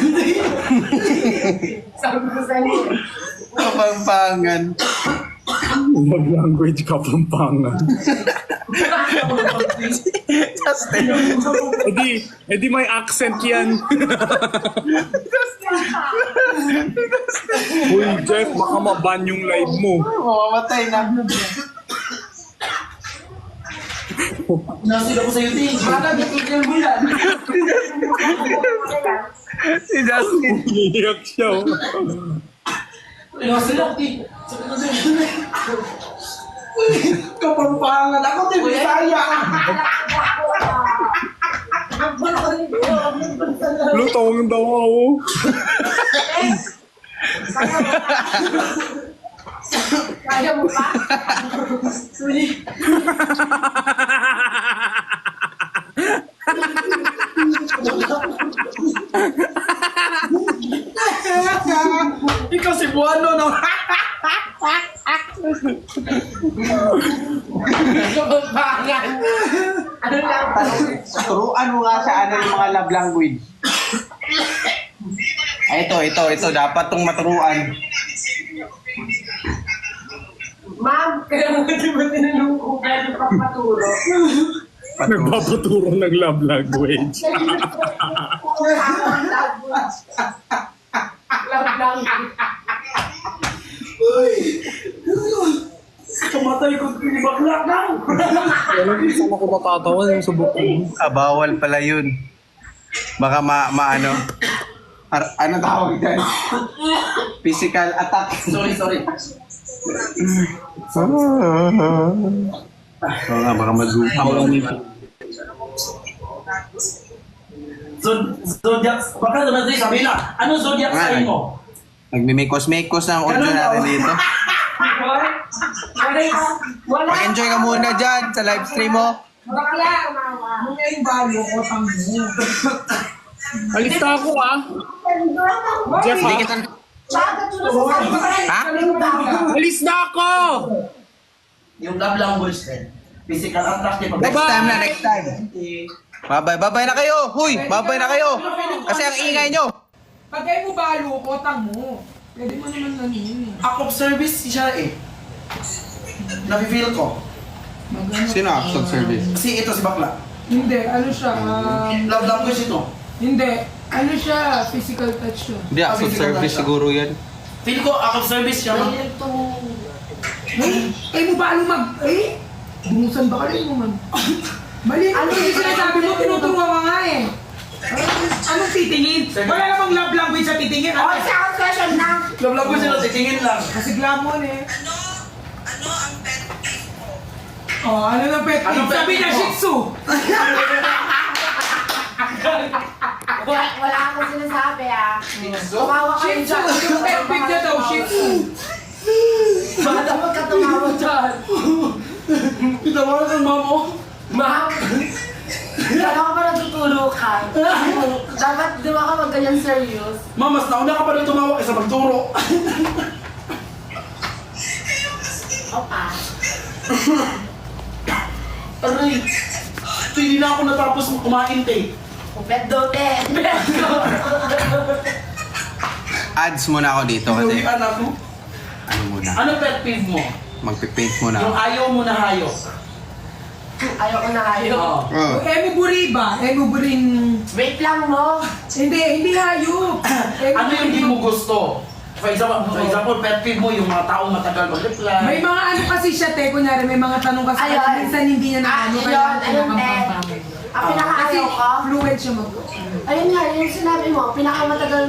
[SPEAKER 3] Sabi ko sa'yo.
[SPEAKER 1] Kapampangan.
[SPEAKER 6] Love language kapampangan.
[SPEAKER 1] Justin.
[SPEAKER 6] Edi may accent yan. Uy, Jeff, baka maban yung live mo.
[SPEAKER 1] Mamamatay na.
[SPEAKER 2] Nasil ako sa'yo, Ting. Baka natigil mo yan.
[SPEAKER 1] Si Justin.
[SPEAKER 6] Iyak siya. Oh.
[SPEAKER 2] Nasil ako, Ting. Sabi ko sa'yo. Kapampangan ako, Ting. Bisaya.
[SPEAKER 6] Lutong daw ako.
[SPEAKER 3] Kaya mo pa?
[SPEAKER 2] Ikaw si Buano, no?
[SPEAKER 3] Kapampangan. Ano lang?
[SPEAKER 1] Turuan mo nga sa ano yung mga love language. Ay, ito. Dapat tong maturuan.
[SPEAKER 3] Ma'am, kaya mo di ba tinanong ko gano'n pagpaturo?
[SPEAKER 6] Nagpapaturo ng love language.
[SPEAKER 3] Love language.
[SPEAKER 2] Kamatay ko, bakla na.
[SPEAKER 6] Alam mo, saan ako matatawa yung subok ko?
[SPEAKER 1] Bawal pala yun. Baka ano. Ano tawag dyan? Physical attack.
[SPEAKER 2] Sorry.
[SPEAKER 1] Oo nga, baka mazupa.
[SPEAKER 2] Zodiac, baka naman din sabi na, ano zodiac sign mo?
[SPEAKER 1] Nagmimikos-mikos ng audio natin dito. Mag-enjoy ka muna dyan sa live stream mo.
[SPEAKER 3] Bakla, mama.
[SPEAKER 4] Mga yung balo ko, tamo.
[SPEAKER 6] Alis na ako ah. Jeff
[SPEAKER 1] Hindi
[SPEAKER 6] ha?
[SPEAKER 1] kita...
[SPEAKER 3] Bakit tulog sa
[SPEAKER 1] Ha?
[SPEAKER 6] Alis na ako!
[SPEAKER 2] Yung love language din. Physical attraction.
[SPEAKER 1] Next time na, next time. Bye-bye na kayo. Huy, bye-bye na kayo. Kasi ang ingay nyo.
[SPEAKER 4] Pag kayo mo balo ko, tamo. Pwede mo naman ano yun.
[SPEAKER 2] Act of service siya eh. Nafe-feel ko.
[SPEAKER 1] Sino act of service?
[SPEAKER 2] Kasi ito si Bakla.
[SPEAKER 4] Hindi, ano siya,
[SPEAKER 2] Love language ito.
[SPEAKER 4] hindi. Ano siya, physical touch siya.
[SPEAKER 1] Hindi, act of service siguro yan.
[SPEAKER 2] Feel ko act of service siya.
[SPEAKER 4] Ay mo balo bumusan ba ka rin mo man? Mali, ano yung sinasabi mo, tinuturuan ka nga eh. Anong titingin? Wala namang love language sa titingin.
[SPEAKER 3] Oh, sa question na.
[SPEAKER 2] Love language ito, titingin lang.
[SPEAKER 4] Kasi glamon eh.
[SPEAKER 8] Ano ang pet peeve mo?
[SPEAKER 4] Oh, ano na pet peeve?
[SPEAKER 2] Anong pet
[SPEAKER 4] Sabi
[SPEAKER 2] peeve
[SPEAKER 4] na
[SPEAKER 2] mo?
[SPEAKER 4] Shih Tzu.
[SPEAKER 3] Wala akong sinasabi ah. Tumawa kayo
[SPEAKER 4] Shih Tzu. Yung pet peeve niya daw, Shih Tzu.
[SPEAKER 3] Bakit dapat ka tumawa dyan?
[SPEAKER 2] Pitawaran ng mamo.
[SPEAKER 3] Ma'am, kaya ka pa natutulog ka. Dapat di ba ka mag-ganyan serious?
[SPEAKER 2] Ma, mas nauna ka pa rin tumawa kaysa magturo.
[SPEAKER 3] Opa.
[SPEAKER 2] Aray! Ito, hindi na ako natapos kumain, te.
[SPEAKER 3] Upet dote.
[SPEAKER 1] Ads muna ako dito kasi
[SPEAKER 2] Inuwian ako.
[SPEAKER 1] ano muna.
[SPEAKER 2] Ano pet peeve mo?
[SPEAKER 1] Magpipaint muna
[SPEAKER 2] Yung
[SPEAKER 1] ako.
[SPEAKER 2] ayaw mo na hayo.
[SPEAKER 3] Ayoko na kayo.
[SPEAKER 1] Oh.
[SPEAKER 4] Emo buri ba? Emo buring...
[SPEAKER 3] Wait lang mo.
[SPEAKER 4] Hindi hayop.
[SPEAKER 2] Ano yung hindi mo gusto? For example, pet peeve mo yung mga taong matagal mag-reply.
[SPEAKER 4] May mga ano kasi siya, te, kunyari may mga tanong kasi
[SPEAKER 3] Ayun.
[SPEAKER 4] at minsan hindi niya na ano,
[SPEAKER 3] Ayun, ayun, te.
[SPEAKER 4] pinakampampan.
[SPEAKER 3] Ang pinaka-ayaw ko,
[SPEAKER 4] Fluent siya mag...
[SPEAKER 3] ayun nga, yung sinabi mo, pinakamatagal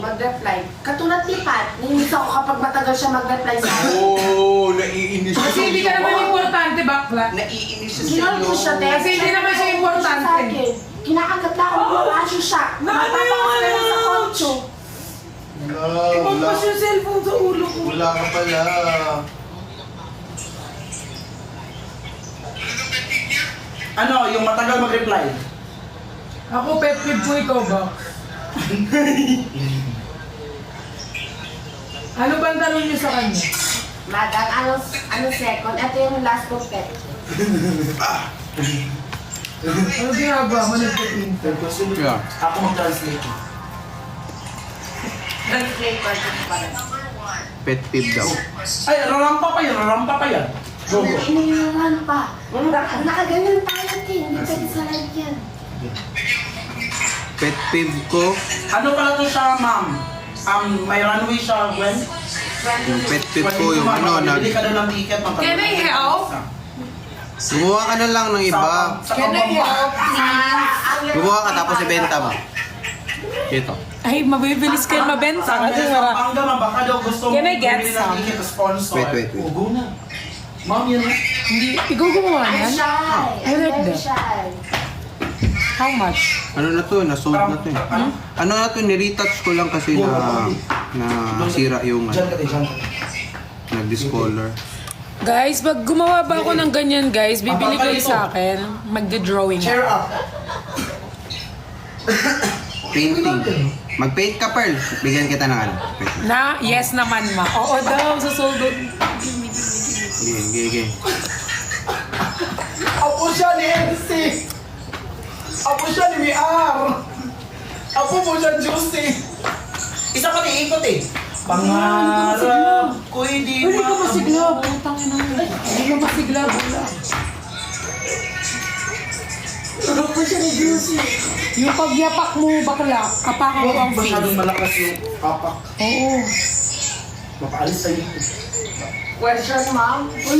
[SPEAKER 3] mag-reply. Katulad ni Pat, nainis ako kapag matagal siya mag-reply sa akin.
[SPEAKER 1] Oh, naiinis siya.
[SPEAKER 4] Kasi hindi ka naman importante, bakla.
[SPEAKER 1] Naiinis siya
[SPEAKER 3] Ginawa ko siya, te.
[SPEAKER 4] Kasi hindi naman siya importante.
[SPEAKER 3] Sa akin. Kinakagat na ako, bumasyo siya. Matapakas na lang sa kotso.
[SPEAKER 4] Ipagpas yung cellphone sa ulo ko.
[SPEAKER 1] Wala ka pala.
[SPEAKER 2] Ano, yung matagal mag-reply?
[SPEAKER 4] Ako, pet peeve ko, ikaw ba? Ano ba ang tanong niyo sa kanya?
[SPEAKER 3] Madam, ano second? Ito yung last ko pet.
[SPEAKER 4] Ano ginagawa mo nagtitinta?
[SPEAKER 6] Yeah.
[SPEAKER 2] Ako mag-translate.
[SPEAKER 3] Translator ko pa rin.
[SPEAKER 1] Pet peeve daw.
[SPEAKER 2] Ay, rarampa pa yan. Go, go.
[SPEAKER 3] Iniiwan pa. Nakaganyan tayo, Tin. Hindi pwede sa live yan.
[SPEAKER 1] Pet peeve ko,
[SPEAKER 2] Ano pala to siya, ma'am? May runway siya, Gwen?
[SPEAKER 1] yung pet peeve ko, yung ano,
[SPEAKER 2] Bili ka daw ng ticket.
[SPEAKER 7] Can I help?
[SPEAKER 1] gumawa ka na lang ng iba.
[SPEAKER 2] Sa
[SPEAKER 7] Can I help?
[SPEAKER 1] Gumawa ka tapos ibenta mo. Ito.
[SPEAKER 7] Ay, mabibilis kayo mabenta kasi mara.
[SPEAKER 2] Pangga, ma'am, baka daw gusto
[SPEAKER 7] Can I get
[SPEAKER 2] bumili ng
[SPEAKER 7] some?
[SPEAKER 2] ticket, sponsor.
[SPEAKER 1] Wait.
[SPEAKER 2] Ugo na. Ma'am, yan na.
[SPEAKER 7] Hindi, ikaw gumawa
[SPEAKER 3] I'm
[SPEAKER 7] yan?
[SPEAKER 3] shy.
[SPEAKER 7] I like
[SPEAKER 3] I'm very
[SPEAKER 7] that.
[SPEAKER 3] shy.
[SPEAKER 7] How much?
[SPEAKER 1] Ano na to? Nasold na to eh. Ano na to? Niretouch ko lang kasi na sira yung
[SPEAKER 2] Diyan ka din, diyan ka din.
[SPEAKER 1] nag-discolor.
[SPEAKER 7] Guys, pag gumawa ba ako ng ganyan, guys, bibili kayo sa akin. Magde-drawing.
[SPEAKER 2] Cheer up.
[SPEAKER 1] Painting. Mag-paint ka, Pearl. Bigyan kita ng ano. Paint.
[SPEAKER 7] Na, yes naman, ma. Oo daw, susold.
[SPEAKER 1] Gige.
[SPEAKER 2] Apo siya ni MC. Apo siya ni VR. Apo mo siya Juicy. Isa pa ikot eh. Pangarap ko'y di
[SPEAKER 7] Hindi ka masigla. Putang ina mo. Hindi ka masigla. Wala.
[SPEAKER 3] Apo siya ni Juicy.
[SPEAKER 7] Yung pagyapak mo, bakla, kapakan ko ang
[SPEAKER 2] Masyadong
[SPEAKER 7] feeling.
[SPEAKER 2] malakas yung papak.
[SPEAKER 7] Oo.
[SPEAKER 2] Mapaalis sa'yo.
[SPEAKER 3] Question, ma'am?